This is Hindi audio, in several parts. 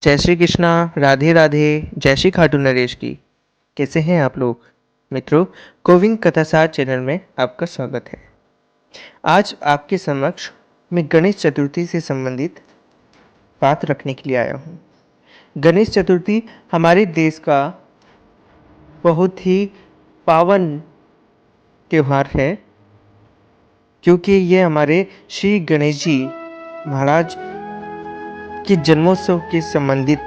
जय श्री कृष्णा, राधे राधे, जय श्री खाटू नरेश की। कैसे हैं आप लोग? मित्रों, कोविंद कथासार चैनल में आपका स्वागत है। आज आपके समक्ष मैं गणेश चतुर्थी से संबंधित बात रखने के लिए आया हूँ। गणेश चतुर्थी हमारे देश का बहुत ही पावन त्यौहार है, क्योंकि ये हमारे श्री गणेश जी महाराज कि जन्मोत्सव के संबंधित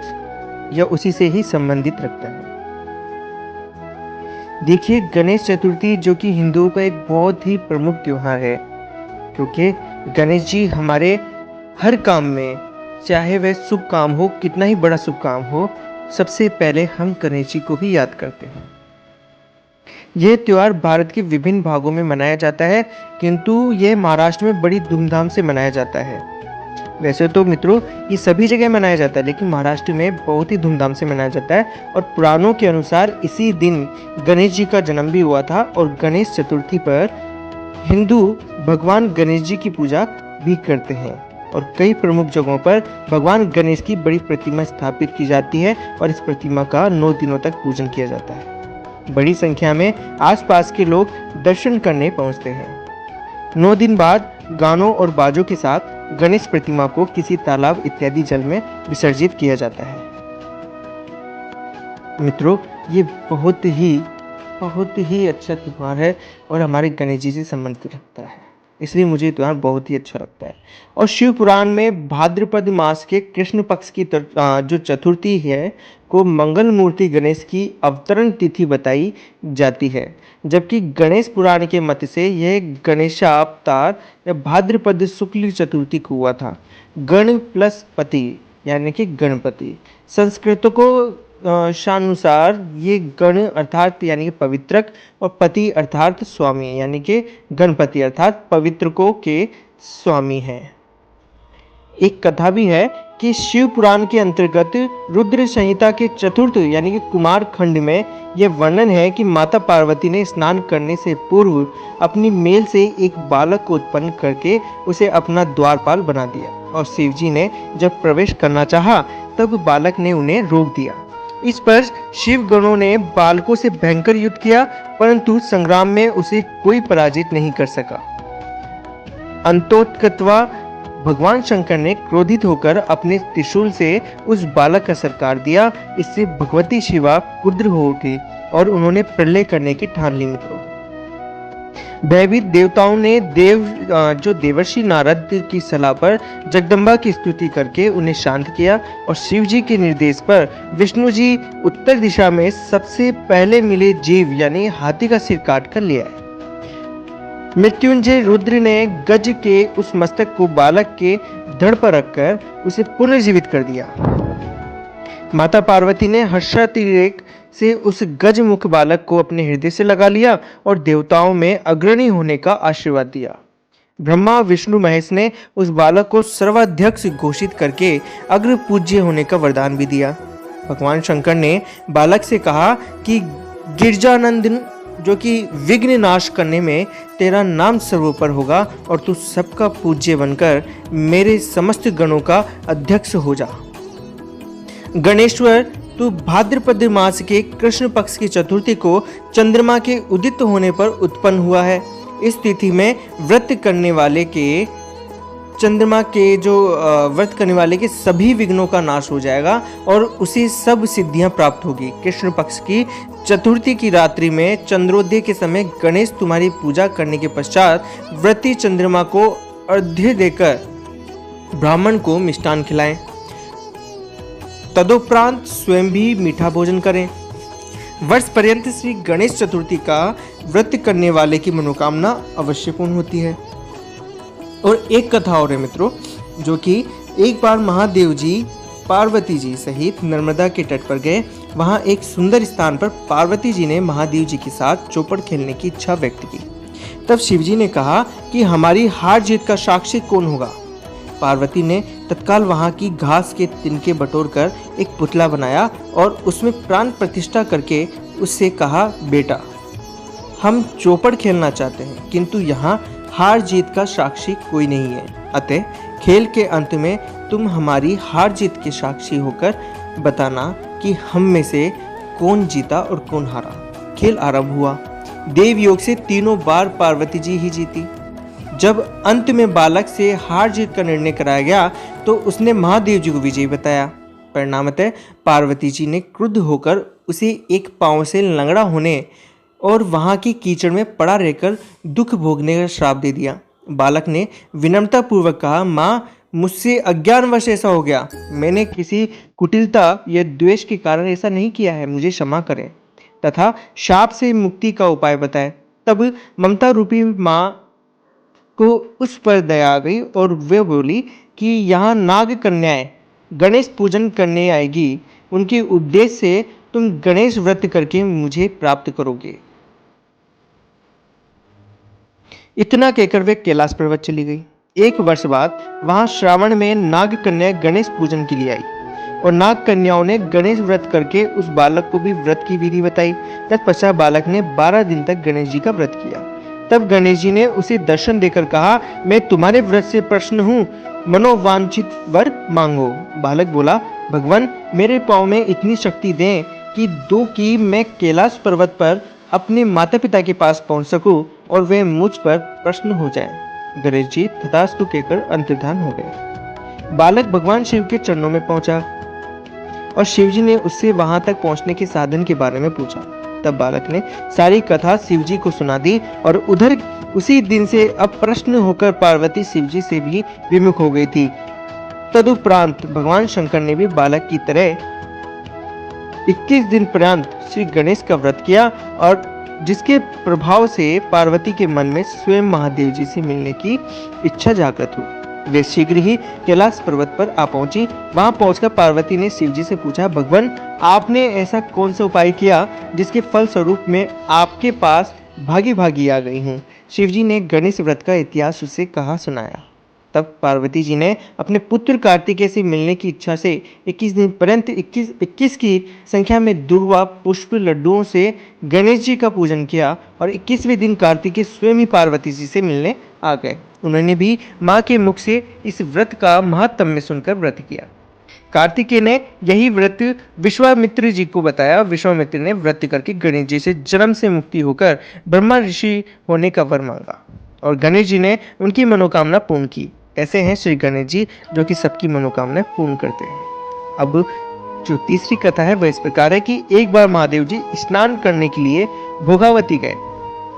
या उसी से ही संबंधित रखता है। देखिए, गणेश चतुर्थी जो कि हिंदुओं का एक बहुत ही प्रमुख त्योहार है, क्योंकि गणेश जी हमारे हर काम में, चाहे वह शुभ काम हो, कितना ही बड़ा शुभ काम हो, सबसे पहले हम गणेश जी को ही याद करते हैं। यह त्योहार भारत के विभिन्न भागों में मनाया जाता है, किंतु यह महाराष्ट्र में बड़ी धूमधाम से मनाया जाता है। वैसे तो मित्रों ये सभी जगह मनाया जाता है, लेकिन महाराष्ट्र में बहुत ही धूमधाम से मनाया जाता है। और पुराणों के अनुसार इसी दिन गणेश जी का जन्म भी हुआ था, और गणेश चतुर्थी पर हिंदू भगवान गणेश जी की पूजा भी करते हैं। और कई प्रमुख जगहों पर भगवान गणेश की बड़ी प्रतिमा स्थापित की जाती है, और इस प्रतिमा का 9 दिनों तक पूजन किया जाता है। बड़ी संख्या में आसपास के लोग दर्शन करने पहुंचते हैं। 9 दिन बाद गानों और बाजों के साथ गणेश प्रतिमा को किसी तालाब इत्यादि जल में विसर्जित किया जाता है। मित्रों, ये बहुत ही अच्छा त्योहार है और हमारे गणेश जी से संबंधित रखता है, इसलिए मुझे ये त्योहार बहुत ही अच्छा लगता है। और शिव पुराण में भाद्रपद मास के कृष्ण पक्ष की जो चतुर्थी है को मंगल मूर्ति गणेश की अवतरण तिथि बताई जाती है, जबकि गणेश पुराण के मत से यह गणेशावतार या भाद्रपद शुक्ल चतुर्थी को हुआ था। गण प्लस पति यानी कि गणपति, संस्कृत को शानुसार ये गण अर्थात यानी कि पवित्रक, और पति अर्थात स्वामी यानी कि गणपति अर्थात पवित्रकों के स्वामी हैं। एक कथा भी है कि शिव पुराण के अंतर्गत रुद्र संहिता के चतुर्थ यानी कि कुमार खंड में यह वर्णन है कि माता पार्वती ने स्नान करने से पूर्व अपनी मेल से एक बालक को उत्पन्न करके उसे अपना द्वारपाल बना दिया, और शिव जी ने जब प्रवेश करना चाहा तब बालक ने उन्हें रोक दिया। इस पर शिव गणों ने बालकों से भयंकर युद्ध किया, परंतु संग्राम में उसे कोई पराजित नहीं कर सका। अंतोत्कत्वा भगवान शंकर ने क्रोधित होकर अपने त्रिशूल से उस बालक का सरकार दिया। इससे भगवती शिवा क्रुद्ध हो उठी और उन्होंने प्रलय करने की ठान ली। मित्रों, भयभीत देवताओं ने देवर्षि नारद की सलाह पर जगदम्बा की स्तुति करके उन्हें शांत किया, और शिव जी के निर्देश पर विष्णु जी उत्तर दिशा में सबसे पहले मिले जीव यानी हाथी का सिर काट कर ले आए। मृत्युंजय रुद्र ने गज के उस मस्तक को बालक के धड़ पर रखकर उसे पुनर्जीवित कर दिया। माता पार्वती ने हर्षातिरेक से उस गजमुख बालक को अपने हृदय से लगा लिया और देवताओं में अग्रणी होने का आशीर्वाद दिया। ब्रह्मा विष्णु महेश ने उस बालक को सर्वाध्यक्ष घोषित करके अग्र पूज्य होने का वरदान भी दिया। भगवान शंकर ने बालक से कहा कि गिरजानंदन, जो कि विघ्न नाश करने में तेरा नाम सर्वोपर होगा, और तू सबका पूज्य बनकर मेरे समस्त गणों का अध्यक्ष हो जा। गणेश्वर, तू भाद्रपद मास के कृष्ण पक्ष की चतुर्थी को चंद्रमा के उदित होने पर उत्पन्न हुआ है। इस तिथि में व्रत करने वाले के सभी विघ्नों का नाश हो जाएगा और उसे सब सिद्धियां प्राप्त होगी। कृष्ण पक्ष की चतुर्थी की रात्रि में चंद्रोदय के समय गणेश तुम्हारी पूजा करने के पश्चात व्रती चंद्रमा को अर्घ्य देकर ब्राह्मण को मिष्टान खिलाएं। तदुपरांत स्वयं भी मीठा भोजन करें। वर्ष पर्यंत श्री गणेश चतुर्थी का व्रत करने वाले की मनोकामना अवश्य पूर्ण होती है। और एक कथा और है मित्रों, जो कि एक बार महादेव जी पार्वती जी सहित नर्मदा के तट पर गए। वहां एक सुंदर स्थान पर पार्वती जी ने महादेव जी के साथ चौपड़ खेलने की इच्छा व्यक्त की। तब शिव जी ने कहा कि हमारी हार जीत का साक्षी कौन होगा। पार्वती ने तत्काल वहां की घास के तिनके बटोरकर एक पुतला बनाया और उसमें प्राण प्रतिष्ठा करके उससे कहा, बेटा, हम चौपड़ खेलना चाहते हैं, किंतु यहाँ हार जीत का साक्षी कोई नहीं है, अतः खेल के अंत में तुम हमारी हार जीत के साक्षी होकर बताना कि हम में से कौन जीता और कौन हारा। खेल आरंभ हुआ। देव योग से तीनों बार पार्वती जी ही जीती। जब अंत में बालक से हार जीत का निर्णय कराया गया तो उसने महादेव जी को विजयी बताया। परिणामतः पार्वती जी ने क्रुद्ध होकर उसे एक पांव से लंगड़ा होने और वहां की कीचड़ में पड़ा रहकर दुख भोगने का श्राप दे दिया। बालक ने विनम्रता पूर्वक कहा, माँ मुझसे अज्ञानवश ऐसा हो गया, मैंने किसी कुटिलता या द्वेष के कारण ऐसा नहीं किया है, मुझे क्षमा करें तथा शाप से मुक्ति का उपाय बताए। तब ममता रूपी माँ को उस पर दया आ गई और वे बोली कि यहाँ नाग कन्याएं गणेश पूजन करने आएगी, उनके उपदेश से तुम गणेश व्रत करके मुझे प्राप्त करोगे। इतना कहकर वे कैलाश पर्वत चली गई। एक वर्ष बाद वहां श्रावण में नाग कन्या गणेश पूजन के लिए आई और नाग कन्याओं ने गणेश व्रत करके उस बालक को भी व्रत की विधि बताई। तत्पश्चात बालक ने 12 दिन तक गणेश जी का व्रत किया। तब गणेश जी ने उसे दर्शन देकर कहा, मैं तुम्हारे व्रत से प्रसन्न हूँ, मनोवांछित वर मांगो। बालक बोला, भगवान मेरे पाँव में इतनी शक्ति दें कि मैं कैलाश पर्वत पर अपने माता पिता के पास पहुंच सकूं और वे मुझ पर प्रसन्न हो जाएं। गणेश जी तथास्तु कहकर अंतर्धान हो गए। बालक भगवान शिव के चरणों में पहुंचा और शिव जी ने उससे वहां तक पहुंचने के साधन के बारे में पूछा। तब बालक ने सारी कथा शिव जी को सुना दी और उधर उसी दिन से अब प्रश्न होकर पार्वती शिव जी से भी विमुख हो गई थी। तदुपरांत भगवान शंकर ने भी बालक की तरह 21 दिन पर्यंत श्री गणेश का व्रत किया और जिसके प्रभाव से पार्वती के मन में स्वयं महादेव जी से मिलने की इच्छा जागृत हुई। वे शीघ्र ही कैलाश पर्वत पर आ पहुंची। वहां पहुंचकर पार्वती ने शिव जी से पूछा, भगवान आपने ऐसा कौन सा उपाय किया जिसके फल स्वरूप में आपके पास भागी भागी आ गई हूँ। शिव जी ने गणेश व्रत का इतिहास उसे कहा सुनाया। तब पार्वती जी ने अपने पुत्र कार्तिकेय से मिलने की इच्छा से 21 दिन पर्यंत 21 की संख्या में दुर्वा पुष्प लड्डुओं से गणेश जी का पूजन किया और 21वें दिन कार्तिकेय स्वयं ही पार्वती जी से मिलने आ गए। उन्होंने भी माँ के मुख से इस व्रत का महात्म्य सुनकर व्रत किया। कार्तिकेय ने यही व्रत विश्वामित्र जी को बताया। विश्वामित्र ने व्रत करके गणेश जी से जन्म से मुक्ति होकर ब्रह्मा ऋषि होने का वर मांगा और गणेश जी ने उनकी मनोकामना पूर्ण की। ऐसे हैं श्री गणेश जी जो कि सबकी मनोकामना पूर्ण करते हैं। अब जो तीसरी कथा है वह इस प्रकार है कि एक बार महादेव जी स्नान करने के लिए भोगावती गए।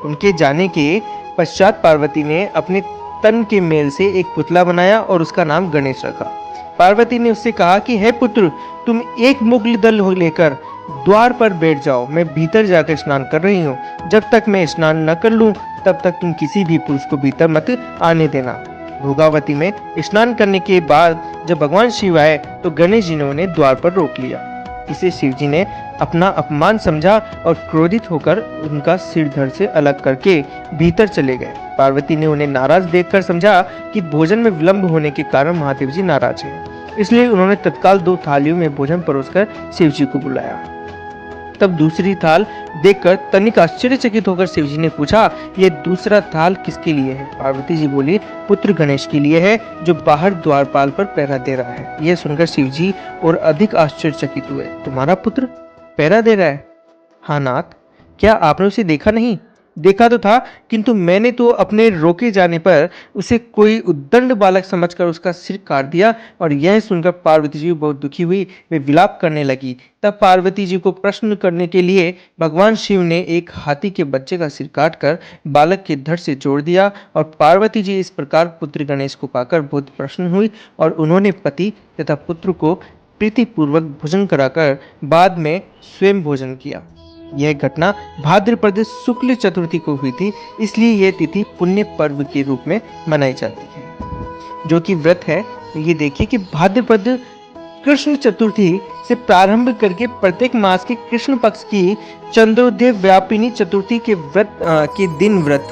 उनके जाने के पश्चात पार्वती ने अपने तन के मेल से एक पुतला बनाया और उसका नाम गणेश रखा। पार्वती ने उससे कहा कि हे पुत्र, तुम एक मुगल दल लेकर द्वार पर बैठ जाओ, मैं भीतर जाकर स्नान कर रही हूँ। जब तक मैं स्नान न कर लूँ तब तक तुम किसी भी पुरुष को भीतर मत आने देना। भोगावती में स्नान करने के बाद जब भगवान शिव आए तो गणेश जी ने उन्हें द्वार पर रोक लिया। इसे शिव जी ने अपना अपमान समझा और क्रोधित होकर उनका सिर धड़ से अलग करके भीतर चले गए। पार्वती ने उन्हें नाराज देखकर समझा कि भोजन में विलंब होने के कारण महादेव जी नाराज हैं। इसलिए उन्होंने तत्काल 2 थालियों में भोजन परोसकर शिव जी को बुलाया। तब दूसरी थाल देखकर तनिक आश्चर्यचकित होकर शिव जी ने पूछा, यह दूसरा थाल किसके लिए है? पार्वती जी बोली, पुत्र गणेश के लिए है जो बाहर द्वारपाल पर पहरा दे रहा है। यह सुनकर शिव जी और अधिक आश्चर्यचकित हुए। तुम्हारा पुत्र पहरा दे रहा है? हाँ नाथ, क्या आपने उसे देखा नहीं? देखा तो था, किंतु मैंने तो अपने रोके जाने पर उसे कोई उद्दंड बालक समझकर उसका सिर काट दिया। और यह सुनकर पार्वती जी बहुत दुखी हुई, वे विलाप करने लगी। तब पार्वती जी को प्रश्न करने के लिए भगवान शिव ने एक हाथी के बच्चे का सिर काटकर बालक के धड़ से जोड़ दिया और पार्वती जी इस प्रकार पुत्र गणेश को पाकर बहुत प्रसन्न हुई और उन्होंने पति तथा पुत्र को प्रीतिपूर्वक भोजन कराकर बाद में स्वयं भोजन किया। यह घटना भाद्रपद शुक्ल चतुर्थी को हुई थी, इसलिए यह तिथि पुण्य पर्व के रूप में मनाई जाती है। जो कि व्रत है, ये देखिए कि भाद्रपद कृष्ण चतुर्थी से प्रारंभ करके प्रत्येक मास के कृष्ण पक्ष की चंद्रोदय व्यापिनी चतुर्थी के दिन व्रत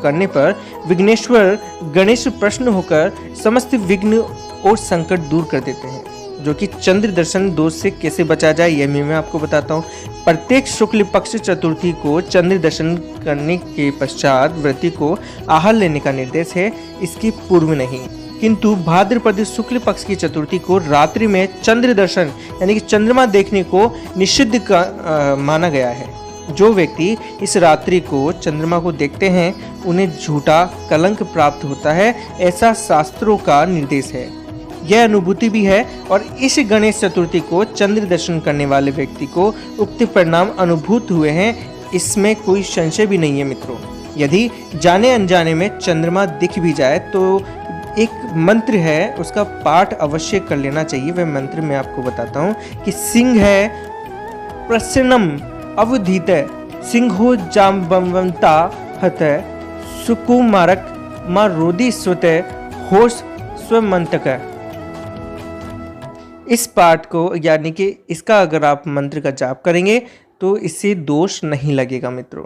करने पर विघ्नेश्वर गणेश प्रसन्न होकर समस्त विघ्न और संकट दूर कर देते हैं। जो कि चंद्र दर्शन दोष से कैसे बचा जाए यह मैं आपको बताता हूँ। प्रत्येक शुक्ल पक्ष चतुर्थी को चंद्र दर्शन करने के पश्चात व्रती को आहार लेने का निर्देश है, इसकी पूर्व नहीं। किंतु भाद्रपद शुक्ल पक्ष की चतुर्थी को रात्रि में चंद्र दर्शन यानी कि चंद्रमा देखने को निषिद्ध माना गया है। जो व्यक्ति इस रात्रि को चंद्रमा को देखते हैं उन्हें झूठा कलंक प्राप्त होता है, ऐसा शास्त्रों का निर्देश है। यह अनुभूति भी है और इस गणेश चतुर्थी को चंद्र दर्शन करने वाले व्यक्ति को उक्त परिणाम अनुभूत हुए हैं, इसमें कोई संशय भी नहीं है मित्रों। यदि जाने अनजाने में चंद्रमा दिख भी जाए तो एक मंत्र है, उसका पाठ अवश्य कर लेना चाहिए। वह मंत्र मैं आपको बताता हूँ कि सिंह है प्रसन्नम अवधीत सिंहो जाम्बवंता हत सुकुमारक मा रोदी स्वत होश स्वमंतक। इस पाठ को यानी कि इसका अगर आप मंत्र का जाप करेंगे तो इससे दोष नहीं लगेगा मित्रों।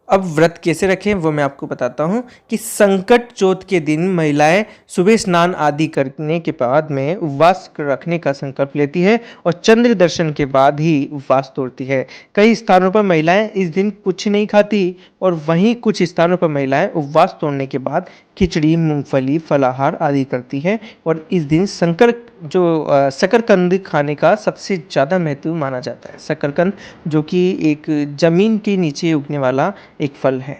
अब व्रत कैसे रखें वो मैं आपको बताता हूँ कि संकट चौथ के दिन महिलाएं सुबह स्नान आदि करने के बाद में उपवास रखने का संकल्प लेती है और चंद्र दर्शन के बाद ही उपवास तोड़ती है। कई स्थानों पर महिलाएं इस दिन कुछ नहीं खाती और वहीं कुछ स्थानों पर महिलाएं उपवास तोड़ने के बाद खिचड़ी, मूंगफली, फलाहार आदि करती है और इस दिन शकरकंद खाने का सबसे ज़्यादा महत्व माना जाता है। शकरकंद जो कि एक जमीन के नीचे उगने वाला एक फल है।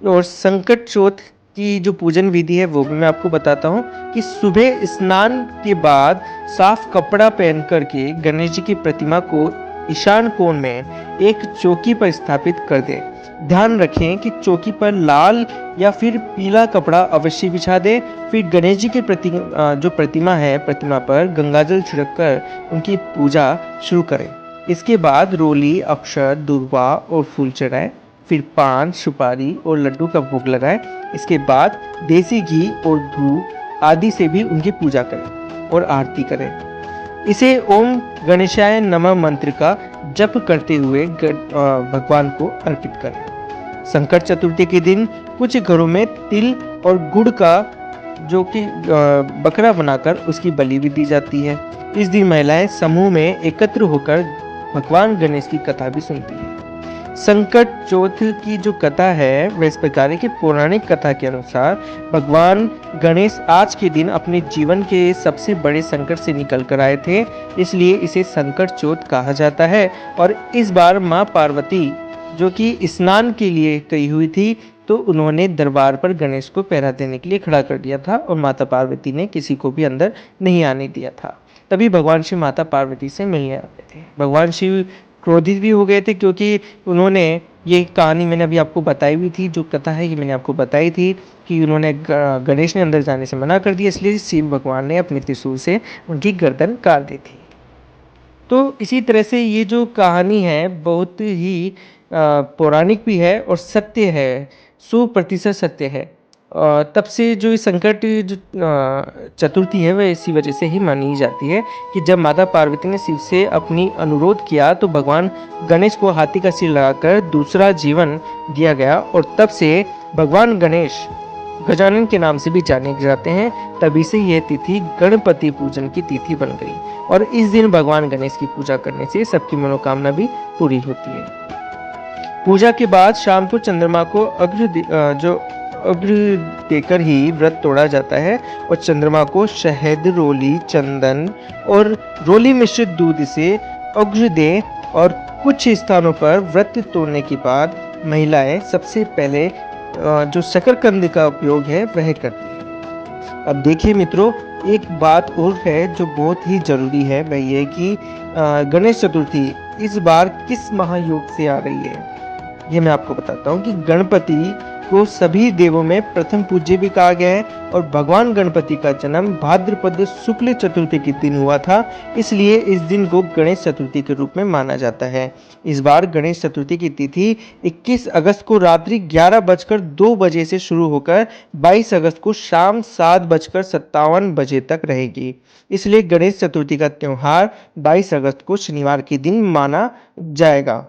और संकट चौथ की जो पूजन विधि है वो भी मैं आपको बताता हूँ कि सुबह स्नान के बाद साफ कपड़ा पहन करके गणेश जी की प्रतिमा को ईशान कोण में एक चौकी पर स्थापित कर दें। ध्यान रखें कि चौकी पर लाल या फिर पीला कपड़ा अवश्य बिछा दें। फिर गणेश जी की प्रतिमा पर गंगाजल छिड़ककर उनकी पूजा शुरू करें। इसके बाद रोली, अक्षत, दूर्वा और फूल चढ़ाएं। फिर पान, सुपारी और लड्डू का भोग लगाएं। इसके बाद देसी घी और धूप आदि से भी उनकी पूजा करें और आरती करें। इसे ओम गणेशाय नमः मंत्र का जप करते हुए भगवान को अर्पित करें। संकट चतुर्थी के दिन कुछ घरों में तिल और गुड़ का जो कि बकरा बनाकर उसकी बलि भी दी जाती है। इस दिन महिलाएं समूह में एकत्र होकर भगवान गणेश की कथा भी सुनती है। संकट चौथ की जो कथा है वह इस प्रकार है कि पौराणिक कथा के अनुसार भगवान गणेश आज के दिन अपने जीवन के सबसे बड़े संकट से निकल कर आए थे, इसलिए इसे संकट चौथ कहा जाता है। और इस बार माँ पार्वती जो कि स्नान के लिए गई हुई थी तो उन्होंने दरबार पर गणेश को पहरा देने के लिए खड़ा कर दिया था और माता पार्वती ने किसी को भी अंदर नहीं आने दिया था। तभी भगवान शिव माता पार्वती से मिलने आते थे। भगवान शिव क्रोधित भी हो गए थे क्योंकि उन्होंने ये कहानी मैंने अभी आपको बताई हुई थी, जो कथा है ये मैंने आपको बताई थी कि उन्होंने गणेश ने अंदर जाने से मना कर दिया, इसलिए शिव भगवान ने अपने त्रिशूल से उनकी गर्दन काट दी थी। तो इसी तरह से ये जो कहानी है बहुत ही पौराणिक भी है और सत्य है, 100% सत्य है। तब से जो संकट जो चतुर्थी है वह इसी वजह से ही मानी जाती है कि जब माता पार्वती ने शिव से अपनी अनुरोध किया तो भगवान गणेश को हाथी का सिर लगाकर दूसरा जीवन दिया गया और तब से भगवान गणेश गजानन के नाम से भी जाने जाते हैं। तभी से यह तिथि गणपति पूजन की तिथि बन गई और इस दिन भगवान गणेश की पूजा करने से सबकी मनोकामना भी पूरी होती है। पूजा के बाद शाम को चंद्रमा को अर्घ्य देकर ही व्रत तोड़ा जाता है और चंद्रमा को शहद, रोली, चंदन और रोली मिश्रित दूध से अर्घ्य दें। और कुछ स्थानों पर व्रत तोड़ने के बाद महिलाएं सबसे पहले जो शकरकंद का उपयोग है वह करती है। अब देखिए मित्रों, एक बात और है जो बहुत ही जरूरी है, वह ये कि गणेश चतुर्थी इस बार किस महायोग से आ रही है ये मैं आपको बताता हूँ कि गणपति को सभी देवों में प्रथम पूज्य भी कहा गया है और भगवान गणपति का जन्म भाद्रपद शुक्ल चतुर्थी के दिन हुआ था, इसलिए इस दिन को गणेश चतुर्थी के रूप में माना जाता है। इस बार गणेश चतुर्थी की तिथि 21 अगस्त को रात्रि 11:02 बजे से शुरू होकर 22 अगस्त को शाम 7:57 बजे तक रहेगी। इसलिए गणेश चतुर्थी का त्यौहार 22 अगस्त को शनिवार के दिन माना जाएगा।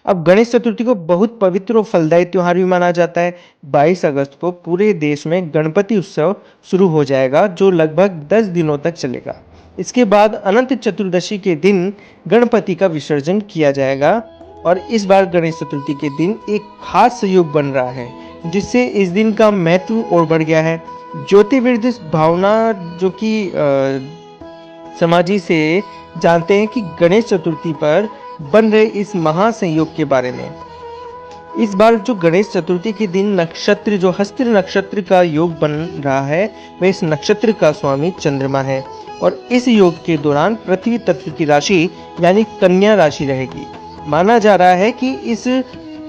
अब गणेश चतुर्थी को बहुत पवित्र और फलदायी त्यौहार भी माना जाता है। 22 अगस्त को पूरे देश में गणपति उत्सव शुरू हो जाएगा जो लगभग 10 दिनों तक चलेगा। इसके बाद अनंत चतुर्दशी के दिन गणपति का विसर्जन किया जाएगा और इस बार गणेश चतुर्थी के दिन एक खास संयोग बन रहा है जिससे इस दिन का महत्व और बढ़ गया है। ज्योतिर्विद भावना जो कि समाजी से जानते हैं कि गणेश चतुर्थी पर बन रहे इस महासंयोग के बारे में। इस बार जो गणेश चतुर्थी के दिन नक्षत्र जो हस्त्र नक्षत्र का योग बन रहा है, वह इस नक्षत्र का स्वामी चंद्रमा है और इस योग के दौरान पृथ्वी तत्व की राशि यानी कन्या राशि रहेगी। माना जा रहा है कि इस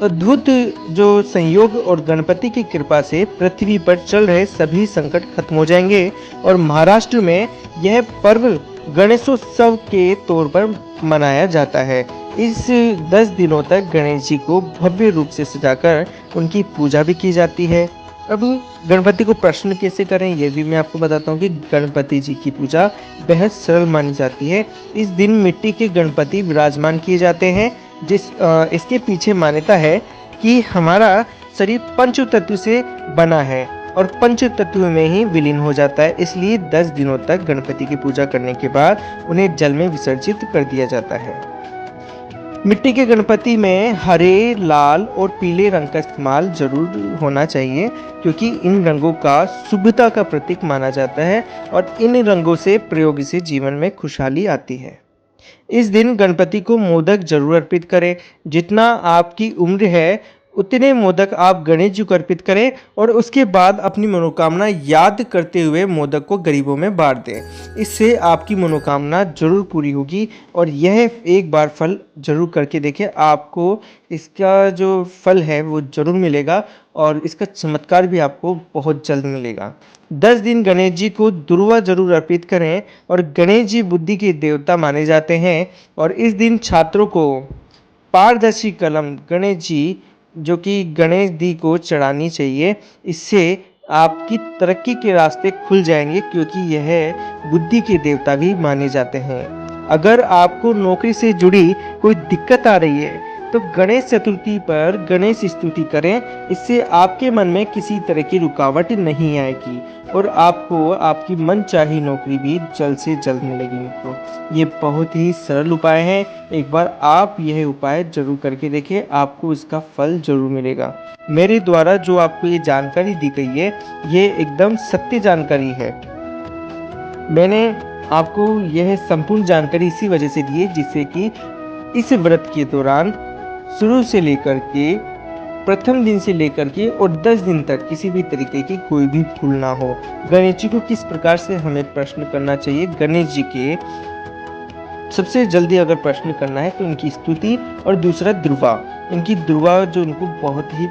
अद्भुत जो संयोग और गणपति की कृपा से पृथ्वी पर चल रहे सभी संकट खत्म हो जाएंगे और महाराष्ट्र में यह पर्व गणेशोत्सव के तौर पर मनाया जाता है। इस 10 दिनों तक गणेश जी को भव्य रूप से सजाकर उनकी पूजा भी की जाती है। अब गणपति को प्रसन्न कैसे करें, ये भी मैं आपको बताता हूँ कि गणपति जी की पूजा बेहद सरल मानी जाती है। इस दिन मिट्टी के गणपति विराजमान किए जाते हैं। इसके पीछे मान्यता है कि हमारा शरीर पंच तत्व से बना है और पंच तत्व में ही विलीन हो जाता है, इसलिए 10 दिनों तक गणपति की पूजा करने के बाद उन्हें जल में विसर्जित कर दिया जाता है। मिट्टी के गणपति में हरे, लाल और पीले रंग का इस्तेमाल जरूर होना चाहिए, क्योंकि इन रंगों का शुभता का प्रतीक माना जाता है और इन रंगों से प्रयोग से जीवन में खुशहाली आती है। इस दिन गणपति को मोदक जरूर अर्पित करें। जितना आपकी उम्र है उतने मोदक आप गणेश जी को अर्पित करें और उसके बाद अपनी मनोकामना याद करते हुए मोदक को गरीबों में बांट दें। इससे आपकी मनोकामना जरूर पूरी होगी और यह एक बार फल जरूर करके देखें, आपको इसका जो फल है वो जरूर मिलेगा और इसका चमत्कार भी आपको बहुत जल्द मिलेगा। 10 दिन गणेश जी को दुर्वा जरूर अर्पित करें और गणेश जी बुद्धि के देवता माने जाते हैं और इस दिन छात्रों को पारदर्शी कलम गणेश जी जो कि गणेश जी को चढ़ानी चाहिए। इससे आपकी तरक्की के रास्ते खुल जाएंगे, क्योंकि यह बुद्धि के देवता भी माने जाते हैं। अगर आपको नौकरी से जुड़ी कोई दिक्कत आ रही है तो गणेश चतुर्थी पर गणेश स्तुति करें। इससे आपके मन में किसी तरह की रुकावट नहीं आएगी और आपको आपकी मनचाही नौकरी भी जल्द से जल्द मिलेगी मित्रों। ये बहुत ही सरल उपाय है, एक बार आप यह उपाय जरूर करके देखें, आपको इसका फल जरूर मिलेगा। मेरे द्वारा जो आपको ये जानकारी दी गई है ये एकदम सत्य जानकारी है। मैंने आपको यह संपूर्ण जानकारी इसी वजह से दी है जिससे कि इस व्रत के दौरान शुरू से लेकर के प्रथम दिन से लेकर के और 10 दिन तक किसी भी तरीके की कोई भी भूल ना हो। गणेश जी को किस प्रकार से हमें प्रश्न करना चाहिए, गणेश जी के सबसे जल्दी अगर प्रश्न करना है तो इनकी स्तुति और दूसरा दुर्वा, इनकी दुर्वा जो उनको बहुत ही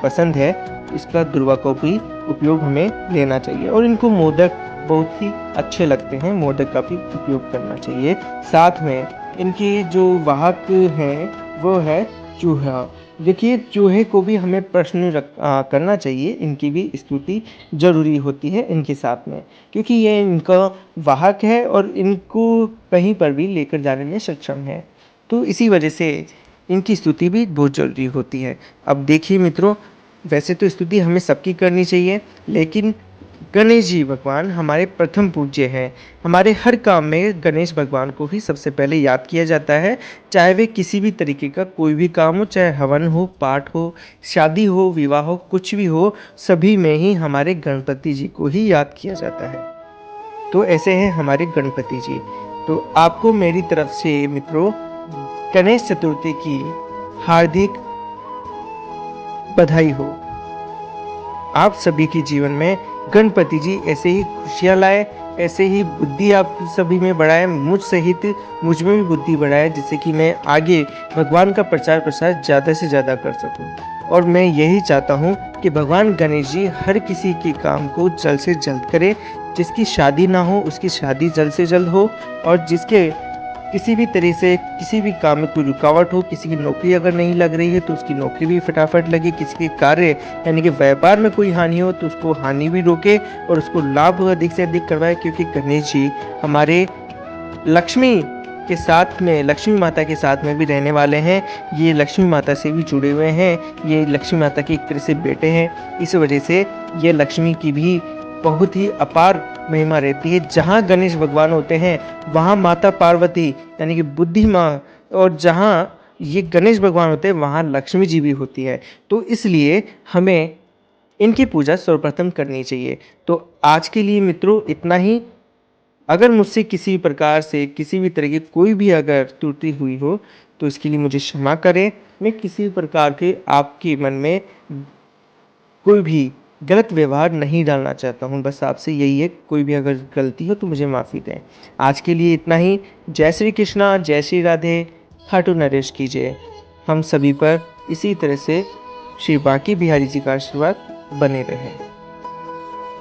पसंद है, इसका दुर्वा का भी उपयोग हमें लेना चाहिए और इनको मोदक बहुत ही अच्छे लगते हैं, मोदक का भी उपयोग करना चाहिए। साथ में इनके जो वाहक हैं वो है चूहा। देखिए चूहे को भी हमें प्रश्न करना चाहिए, इनकी भी स्तुति जरूरी होती है इनके साथ में, क्योंकि ये इनका वाहक है और इनको कहीं पर भी लेकर जाने में सक्षम है, तो इसी वजह से इनकी स्तुति भी बहुत जरूरी होती है। अब देखिए मित्रों, वैसे तो स्तुति हमें सबकी करनी चाहिए, लेकिन गणेश जी भगवान हमारे प्रथम पूज्य हैं। हमारे हर काम में गणेश भगवान को ही सबसे पहले याद किया जाता है, चाहे वे किसी भी तरीके का कोई भी काम हो, चाहे हवन हो, पाठ हो, शादी हो, विवाह हो, कुछ भी हो, सभी में ही हमारे गणपति जी को ही याद किया जाता है। तो ऐसे हैं हमारे गणपति जी। तो आपको मेरी तरफ से मित्रों गणेश चतुर्थी की हार्दिक बधाई हो। आप सभी के जीवन में गणपति जी ऐसे ही खुशियाँ लाए, ऐसे ही बुद्धि आप सभी में बढ़ाए, मुझ सहित मुझ में भी बुद्धि बढ़ाए, जिससे कि मैं आगे भगवान का प्रचार प्रसार ज़्यादा से ज़्यादा कर सकूं। और मैं यही चाहता हूं कि भगवान गणेश जी हर किसी के काम को जल्द से जल्द करे, जिसकी शादी ना हो उसकी शादी जल्द से जल्द हो, और जिसके किसी भी तरह से किसी भी काम में कोई रुकावट हो, किसी की नौकरी अगर नहीं लग रही है तो उसकी नौकरी भी फटाफट लगे, किसी के कार्य यानी कि व्यापार में कोई हानि हो तो उसको हानि भी रोके और उसको लाभ अधिक से अधिक करवाए, क्योंकि गणेश जी हमारे लक्ष्मी के साथ में, लक्ष्मी माता के साथ में भी रहने वाले हैं। ये लक्ष्मी माता से भी जुड़े हुए हैं, ये लक्ष्मी माता के एक तरह से बेटे हैं। इस वजह से ये लक्ष्मी की भी बहुत ही अपार महिमा रहती है। जहाँ गणेश भगवान होते हैं वहाँ माता पार्वती यानी कि बुद्धि माँ, और जहाँ ये गणेश भगवान होते हैं वहाँ लक्ष्मी जी भी होती है। तो इसलिए हमें इनकी पूजा सर्वप्रथम करनी चाहिए। तो आज के लिए मित्रों इतना ही। अगर मुझसे किसी प्रकार से किसी भी तरह की कोई भी अगर त्रुटि हुई हो तो इसके लिए मुझे क्षमा करें। मैं किसी प्रकार के आपके मन में कोई भी गलत व्यवहार नहीं डालना चाहता हूँ। बस आपसे यही है, कोई भी अगर गलती हो तो मुझे माफ़ी दें। आज के लिए इतना ही। जय श्री कृष्णा, जय श्री राधे, खाटू नरेश की जय। हम सभी पर इसी तरह से श्री बांके बिहारी जी का आशीर्वाद बने रहे।